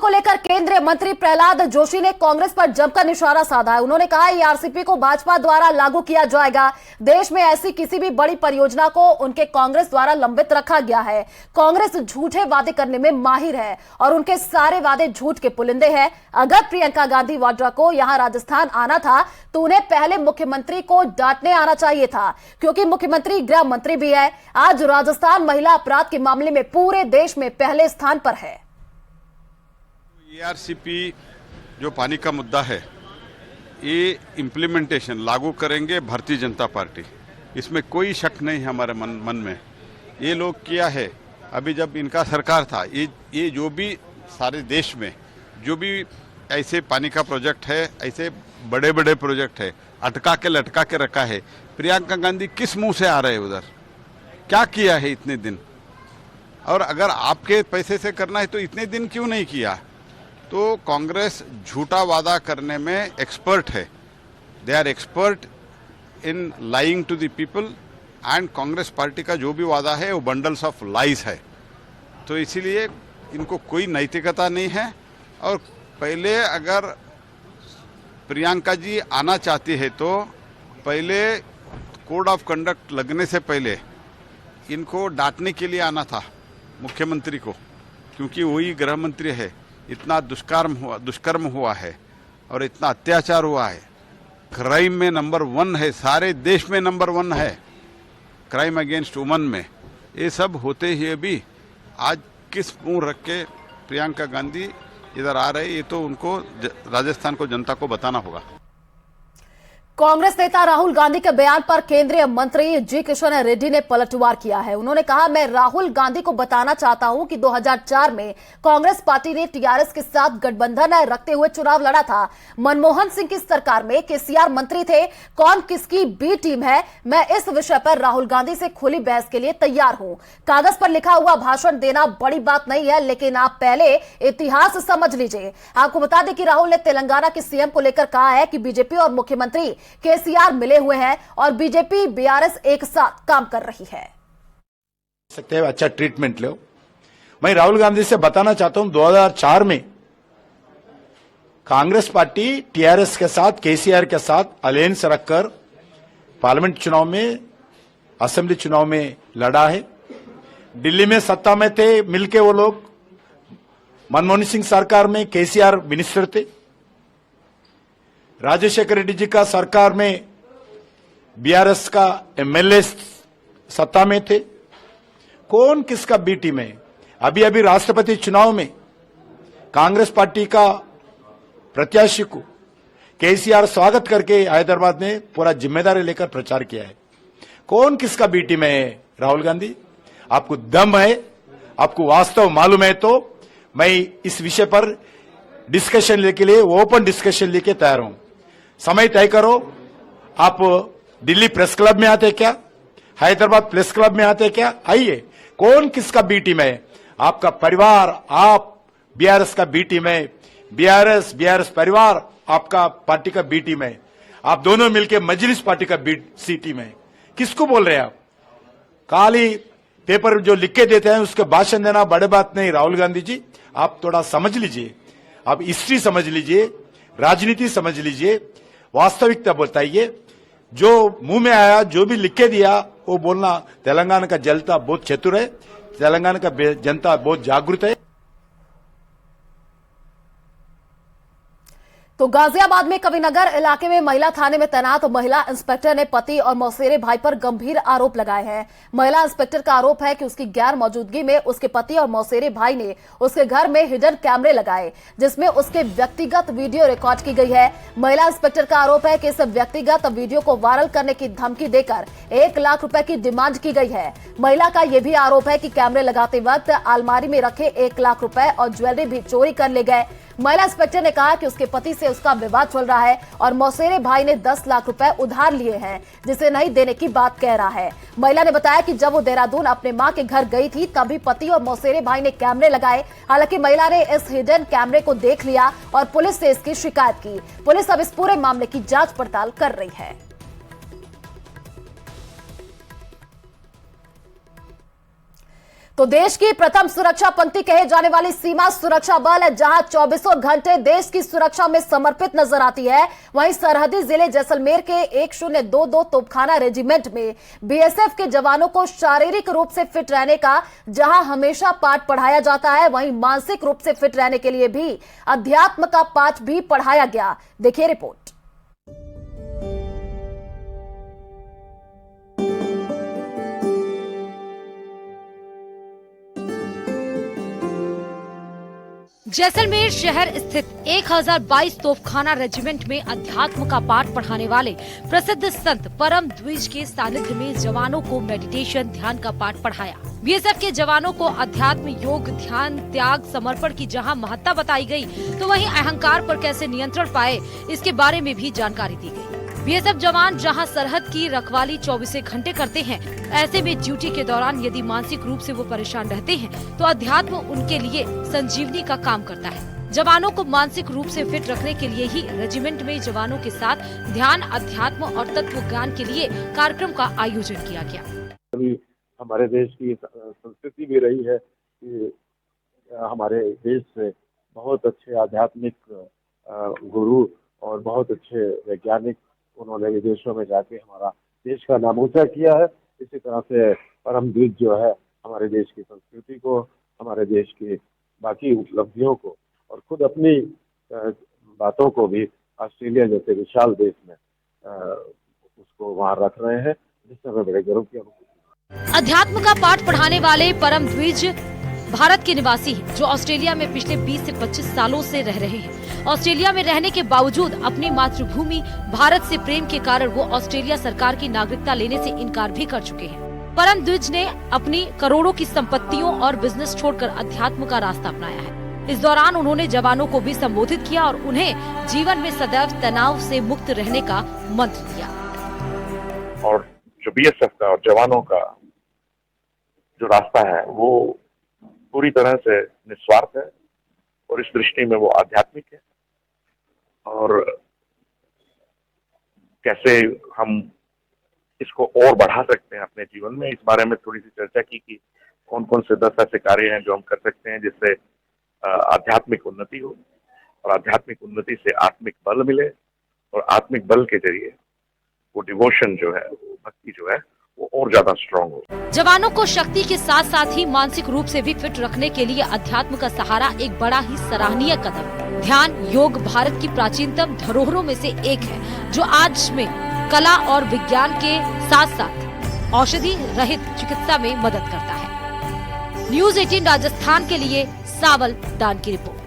को लेकर केंद्रीय मंत्री प्रहलाद जोशी ने कांग्रेस पर जमकर निशाना साधा है। उन्होंने कहा है आरसीपी को भाजपा द्वारा लागू किया जाएगा। देश में ऐसी किसी भी बड़ी परियोजना को उनके कांग्रेस द्वारा लंबित रखा गया है। कांग्रेस झूठे वादे करने में माहिर है और उनके सारे वादे झूठ के पुलिंदे हैं। अगर प्रियंका गांधी वाड्रा को यहां राजस्थान आना था तो उन्हें पहले मुख्यमंत्री को डांटने आना चाहिए था, क्योंकि मुख्यमंत्री गृह मंत्री भी है। आज राजस्थान महिला अपराध के मामले में पूरे देश में पहले स्थान पर है। एआरसीपी जो पानी का मुद्दा है, ये इम्प्लीमेंटेशन लागू करेंगे भारतीय जनता पार्टी, इसमें कोई शक नहीं है हमारे मन में। ये लोग किया है, अभी जब इनका सरकार था, ये जो भी सारे देश में जो भी ऐसे पानी का प्रोजेक्ट है, ऐसे बड़े बड़े प्रोजेक्ट है, अटका के लटका के रखा है। प्रियंका गांधी किस मुंह से आ रहे हैं उधर? क्या किया है इतने दिन? और अगर आपके पैसे से करना है तो इतने दिन क्यों नहीं किया? तो कांग्रेस झूठा वादा करने में एक्सपर्ट है। They are expert in lying to the people, and Congress party का जो भी वादा है वो बंडल्स ऑफ लाइज है। तो इसीलिए इनको कोई नैतिकता नहीं है। और पहले अगर प्रियंका जी आना चाहती है तो पहले कोड ऑफ कंडक्ट लगने से पहले इनको डांटने के लिए आना था मुख्यमंत्री को, क्योंकि वही गृह मंत्री है। इतना दुष्कर्म हुआ है और इतना अत्याचार हुआ है। क्राइम में नंबर 1 है, सारे देश में नंबर 1 है क्राइम अगेंस्ट वुमन में। ये सब होते हुए भी आज किस मुंह रख के प्रियंका गांधी इधर आ रहे, ये तो उनको राजस्थान को जनता को बताना होगा। कांग्रेस नेता राहुल गांधी के बयान पर केंद्रीय मंत्री जी किशन रेड्डी ने पलटवार किया है। उन्होंने कहा, मैं राहुल गांधी को बताना चाहता हूं कि 2004 में कांग्रेस पार्टी ने टीआरएस के साथ गठबंधन रखते हुए चुनाव लड़ा था। मनमोहन सिंह की सरकार में केसीआर मंत्री थे। कौन किसकी बी टीम है, मैं इस विषय पर राहुल गांधी से खुली बहस के लिए तैयार हूं। कागज पर लिखा हुआ भाषण देना बड़ी बात नहीं है, लेकिन आप पहले इतिहास समझ लीजिए। आपको बता दें कि राहुल ने तेलंगाना के सीएम को लेकर कहा है कि बीजेपी और मुख्यमंत्री केसीआर मिले हुए हैं और बीजेपी बीआरएस एक साथ काम कर रही है। सकते हैं अच्छा ट्रीटमेंट लो। मैं राहुल गांधी से बताना चाहता हूं, 2004 में कांग्रेस पार्टी टीआरएस के साथ, केसीआर के साथ अलायंस रखकर पार्लियामेंट चुनाव में, असेंबली चुनाव में लड़ा है। दिल्ली में सत्ता में थे मिलके वो लोग। मनमोहन सिंह सरकार में केसीआर मिनिस्टर थे। राजशेखर रेड्डी जी का सरकार में बीआरएस का एमएलए सत्ता में थे। कौन किसका बी टीम है? अभी अभी राष्ट्रपति चुनाव में कांग्रेस पार्टी का प्रत्याशी को केसीआर स्वागत करके हैदराबाद में पूरा जिम्मेदारी लेकर प्रचार किया है। कौन किसका बी टीम है? राहुल गांधी, आपको दम है, आपको वास्तव मालूम है तो मैं इस विषय पर डिस्कशन लेके लिए, ओपन डिस्कशन लेके तैयार हूं। समय तय करो। आप दिल्ली प्रेस क्लब में आते क्या? हैदराबाद प्रेस क्लब में आते क्या? आइए। कौन किसका बी टीम है? आपका परिवार, आप बीआरएस का बी टीम है। बीआरएस परिवार आपका पार्टी का बी टीम है। आप दोनों मिलकर मजलिस पार्टी का बी सी टीम है। किसको बोल रहे हैं आप? खाली पेपर जो लिख के देते हैं उसके भाषण देना बड़े बात नहीं। राहुल गांधी जी, आप थोड़ा समझ लीजिए, आप हिस्ट्री समझ लीजिए, राजनीति समझ लीजिए, वास्तविकता बताइए। जो मुंह में आया, जो भी लिख के दिया वो बोलना। तेलंगाना का जनता बहुत चतुर है, तेलंगाना का जनता बहुत जागरूक है। तो गाजियाबाद में कविनगर इलाके में महिला थाने में तैनात महिला इंस्पेक्टर ने पति और मौसेरे भाई पर गंभीर आरोप लगाए हैं। महिला इंस्पेक्टर का आरोप है कि उसकी गैर मौजूदगी में उसके पति और मौसेरे भाई ने उसके घर में हिडन कैमरे लगाए, जिसमें उसके व्यक्तिगत वीडियो रिकॉर्ड की गई है। महिला इंस्पेक्टर का आरोप है कि इस व्यक्तिगत वीडियो को वायरल करने की धमकी देकर 1 लाख रुपए की डिमांड की गई है। महिला का यह भी आरोप है कि कैमरे लगाते वक्त अलमारी में रखे 1 लाख रुपए और ज्वेलरी भी चोरी कर ले गए। महिला इंस्पेक्टर ने कहा कि उसके पति से उसका विवाद चल रहा है और मौसेरे भाई ने 10 लाख रुपए उधार लिए हैं, जिसे नहीं देने की बात कह रहा है। महिला ने बताया कि जब वो देहरादून अपने मां के घर गई थी तभी पति और मौसेरे भाई ने कैमरे लगाए। हालांकि महिला ने इस हिडन कैमरे को देख लिया और पुलिस से इसकी शिकायत की। पुलिस अब इस पूरे मामले की जांच पड़ताल कर रही है। तो देश की प्रथम सुरक्षा पंक्ति कहे जाने वाली सीमा सुरक्षा बल जहां 24 घंटे देश की सुरक्षा में समर्पित नजर आती है, वहीं सरहदी जिले जैसलमेर के 1022 तोपखाना रेजिमेंट में बीएसएफ के जवानों को शारीरिक रूप से फिट रहने का जहां हमेशा पाठ पढ़ाया जाता है, वहीं मानसिक रूप से फिट रहने के लिए भी अध्यात्म का पाठ भी पढ़ाया गया। देखिए रिपोर्ट। जैसलमेर शहर स्थित 1022 तोपखाना रेजिमेंट में अध्यात्म का पाठ पढ़ाने वाले प्रसिद्ध संत परम द्विज के सानिध्य में जवानों को मेडिटेशन ध्यान का पाठ पढ़ाया। बीएसएफ के जवानों को अध्यात्म, योग, ध्यान, त्याग, समर्पण की जहां महत्ता बताई गई, तो वहीं अहंकार पर कैसे नियंत्रण पाए, इसके बारे में भी जानकारी दी गई। बीएसएफ जवान जहां सरहद की रखवाली 24 घंटे करते हैं, ऐसे में ड्यूटी के दौरान यदि मानसिक रूप से वो परेशान रहते हैं तो अध्यात्म उनके लिए संजीवनी का काम करता है। जवानों को मानसिक रूप से फिट रखने के लिए ही रेजिमेंट में जवानों के साथ ध्यान, अध्यात्म और तत्व ज्ञान के लिए कार्यक्रम का आयोजन किया गया। अभी हमारे देश की संस्कृति भी रही है कि हमारे देश से बहुत अच्छे आध्यात्मिक गुरु और बहुत अच्छे वैज्ञानिक उन्होंने विदेशों में जाके हमारा देश का नाम ऊंचा किया है। इसी तरह से परम द्विज जो है हमारे देश की संस्कृति को, हमारे देश की बाकी उपलब्धियों को और खुद अपनी बातों को भी ऑस्ट्रेलिया जैसे विशाल देश में उसको वहाँ रख रहे हैं, जिससे हमें बड़े गर्व की अनुभूति। अध्यात्म का पाठ पढ़ाने वाले परम द्विज भारत के निवासी हैं, जो ऑस्ट्रेलिया में पिछले 20 से 25 सालों से रह रहे हैं। ऑस्ट्रेलिया में रहने के बावजूद अपनी मातृभूमि भारत से प्रेम के कारण वो ऑस्ट्रेलिया सरकार की नागरिकता लेने से इनकार भी कर चुके हैं। परम द्विज ने अपनी करोड़ों की संपत्तियों और बिजनेस छोड़कर अध्यात्म का रास्ता अपनाया है। इस दौरान उन्होंने जवानों को भी संबोधित किया और उन्हें जीवन में सदैव तनाव से मुक्त रहने का मंत्र दिया। और जो बीएसएफ का और जवानों का जो रास्ता है वो पूरी तरह से निस्वार्थ है और इस दृष्टि में वो आध्यात्मिक है। और कैसे हम इसको और बढ़ा सकते हैं अपने जीवन में, इस बारे में थोड़ी सी चर्चा की कि कौन कौन से 10 ऐसे कार्य हैं जो हम कर सकते हैं जिससे आध्यात्मिक उन्नति हो और आध्यात्मिक उन्नति से आत्मिक बल मिले और आत्मिक बल के जरिए वो डिवोशन जो है, वो भक्ति जो है वो और ज्यादा स्ट्रॉन्ग हो। जवानों को शक्ति के साथ साथ ही मानसिक रूप से भी फिट रखने के लिए अध्यात्म का सहारा एक बड़ा ही सराहनीय कदम है। ध्यान योग भारत की प्राचीनतम धरोहरों में से एक है, जो आज में कला और विज्ञान के साथ साथ औषधि रहित चिकित्सा में मदद करता है। न्यूज़ 18 राजस्थान के लिए सावल दान की रिपोर्ट।